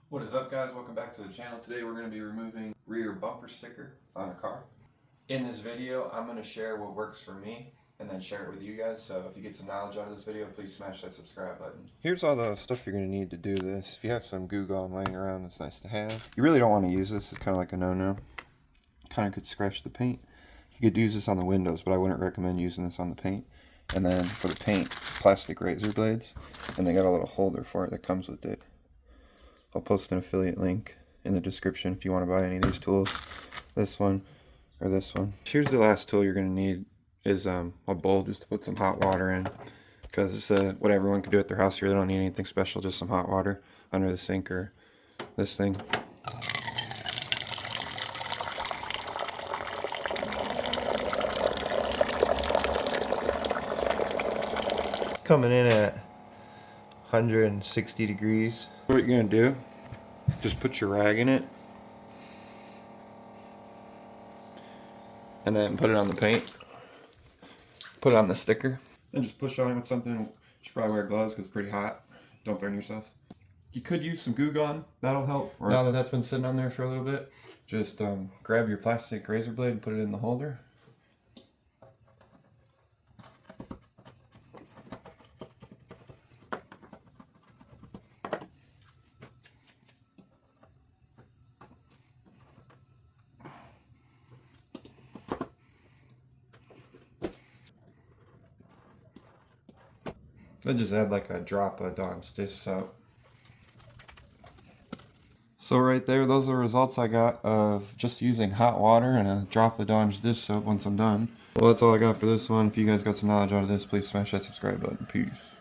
What is up, guys? Welcome back to the channel. Today we're going to be removing rear bumper sticker on a car. In this video I'm going to share what works for me and then share it with you guys. So if you get some knowledge out of this video, please smash that subscribe button. Here's all the stuff you're going to need to do this. If you have some Goo Gone laying around, it's nice to have. You really don't want to use this. It's kind of like a no-no. Kind of could scratch the paint. You could use this on the windows, but I wouldn't recommend using this on the paint. And then for the paint, plastic razor blades, and they got a little holder for it that comes with it. I'll post an affiliate link in the description if you want to buy any of these tools. This one or this one. Here's the last tool you're going to need is a bowl just to put some hot water in, because it's what everyone can do at their house here. They don't need anything special, just some hot water under the sink or this thing. Coming in at 160 degrees. What you're going to do, just put your rag in it and then put it on the paint, put it on the sticker, and just push on it with something. You should probably wear gloves because it's pretty hot. Don't burn yourself. You could use some Goo Gone, that'll help. Or now that that's been sitting on there for a little bit, just grab your plastic razor blade and put it in the holder. Then just add like a drop of Dawn's dish soap. So right there, those are the results I got of just using hot water and a drop of Dawn's dish soap once I'm done. Well, that's all I got for this one. If you guys got some knowledge out of this, please smash that subscribe button. Peace.